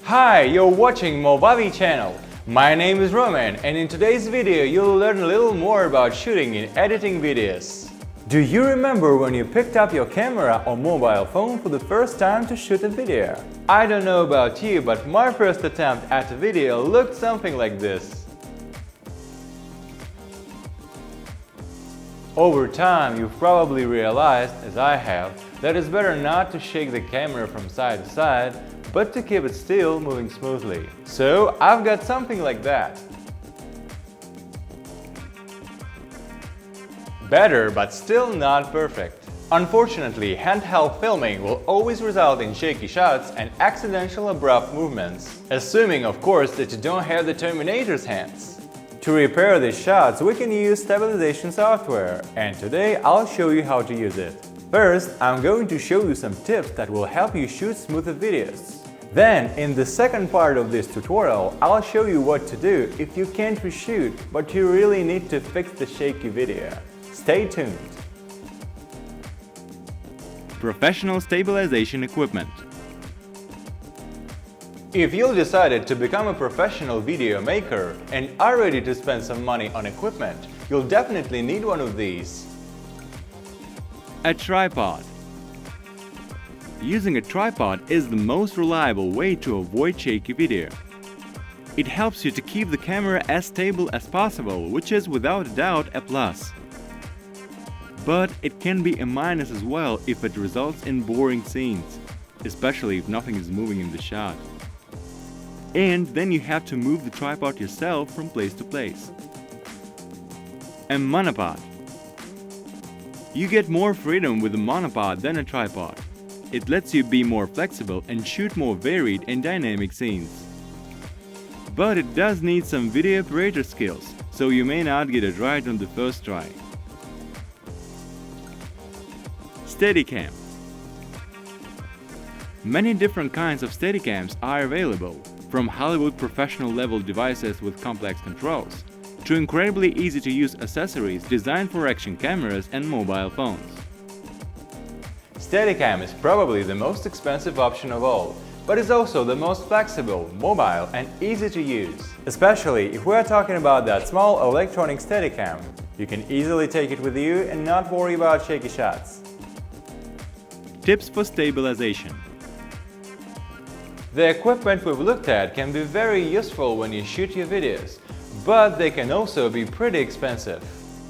Hi, you're watching Movavi channel. My name is Roman, and in today's video you'll learn a little more about shooting and editing videos. Do you remember when you picked up your camera or mobile phone for the first time to shoot a video? I don't know about you, but my first attempt at a video looked something like this. Over time, you've probably realized, as I have, that it's better not to shake the camera from side to side, but to keep it still, moving smoothly. So I've got something like that. Better, but still not perfect. Unfortunately, handheld filming will always result in shaky shots and accidental abrupt movements, assuming of course that you don't have the Terminator's hands. To repair these shots, we can use Stabilization software, and today I'll show you how to use it. First, I'm going to show you some tips that will help you shoot smoother videos. Then, in the second part of this tutorial, I'll show you what to do if you can't reshoot, but you really need to fix the shaky video. Stay tuned! Professional stabilization equipment. If you've decided to become a professional video maker and are ready to spend some money on equipment, you'll definitely need one of these. A tripod. Using a tripod is the most reliable way to avoid shaky video. It helps you to keep the camera as stable as possible, which is without a doubt a plus. But it can be a minus as well if it results in boring scenes, especially if nothing is moving in the shot. And then you have to move the tripod yourself from place to place. A monopod. You get more freedom with a monopod than a tripod. It lets you be more flexible and shoot more varied and dynamic scenes. But it does need some video operator skills, so you may not get it right on the first try. Steadicam. Many different kinds of Steadicams are available, from Hollywood professional level devices with complex controls, to incredibly easy to use accessories designed for action cameras and mobile phones. Steadicam is probably the most expensive option of all, but is also the most flexible, mobile and easy to use. Especially if we are talking about that small electronic Steadicam. You can easily take it with you and not worry about shaky shots. Tips for stabilization. The equipment we've looked at can be very useful when you shoot your videos, but they can also be pretty expensive.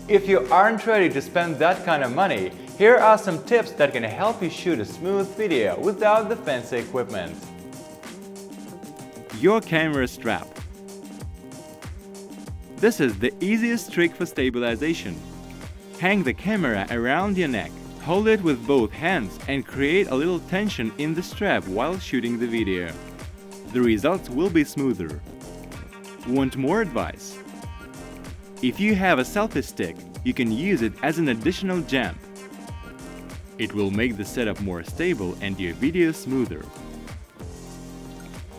If you aren't ready to spend that kind of money, here are some tips that can help you shoot a smooth video without the fancy equipment. Your camera strap. This is the easiest trick for stabilization. Hang the camera around your neck, hold it with both hands and create a little tension in the strap while shooting the video. The results will be smoother. Want more advice? If you have a selfie stick, you can use it as an additional jump. It will make the setup more stable and your video smoother.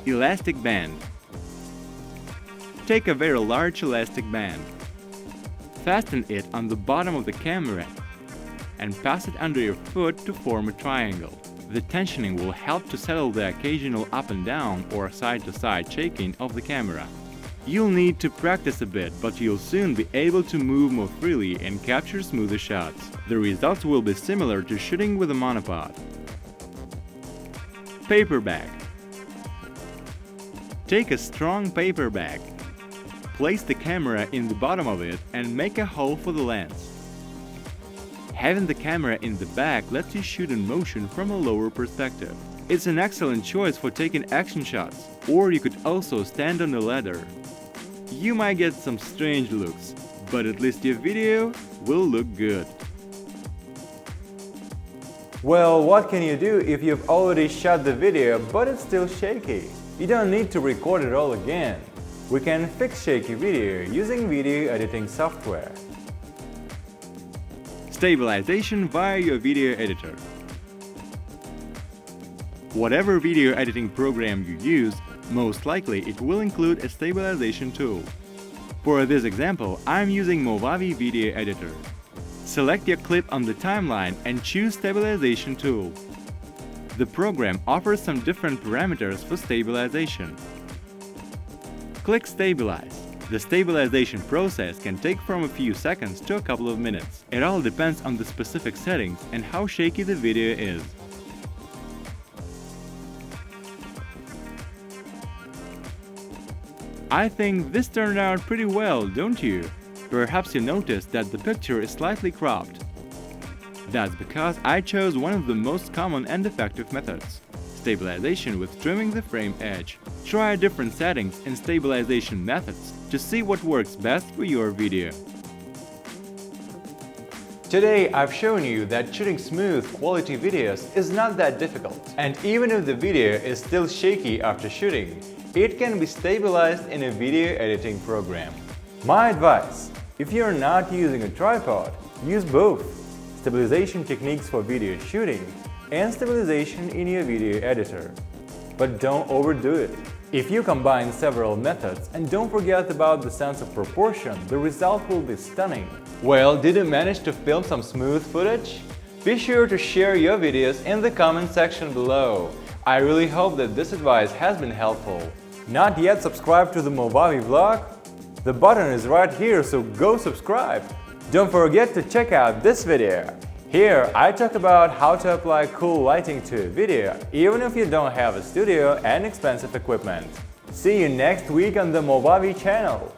Elastic band. Take a very large elastic band. Fasten it on the bottom of the camera and pass it under your foot to form a triangle. The tensioning will help to settle the occasional up and down or side-to-side shaking of the camera. You'll need to practice a bit, but you'll soon be able to move more freely and capture smoother shots. The results will be similar to shooting with a monopod. Paper bag. Take a strong paper bag. Place the camera in the bottom of it and make a hole for the lens. Having the camera in the back lets you shoot in motion from a lower perspective. It's an excellent choice for taking action shots, or you could also stand on a ladder. You might get some strange looks, but at least your video will look good. Well, what can you do if you've already shot the video but it's still shaky? You don't need to record it all again. We can fix shaky video using video editing software. Stabilization via your video editor. Whatever video editing program you use, most likely it will include a stabilization tool. For this example, I'm using Movavi Video Editor. Select your clip on the timeline and choose Stabilization tool. The program offers some different parameters for stabilization. Click Stabilize. The stabilization process can take from a few seconds to a couple of minutes. It all depends on the specific settings and how shaky the video is. I think this turned out pretty well, don't you? Perhaps you noticed that the picture is slightly cropped. That's because I chose one of the most common and effective methods: stabilization with trimming the frame edge. Try different settings and stabilization methods to see what works best for your video. Today I've shown you that shooting smooth, quality videos is not that difficult. And even if the video is still shaky after shooting, it can be stabilized in a video editing program. My advice: if you're not using a tripod, use both stabilization techniques for video shooting and stabilization in your video editor. But don't overdo it. If you combine several methods and don't forget about the sense of proportion, the result will be stunning. Well, did you manage to film some smooth footage? Be sure to share your videos in the comment section below. I really hope that this advice has been helpful. Not yet subscribed to the Movavi vlog? The button is right here, so go subscribe. Don't forget to check out this video. Here, I talk about how to apply cool lighting to a video, even if you don't have a studio and expensive equipment. See you next week on the Movavi channel.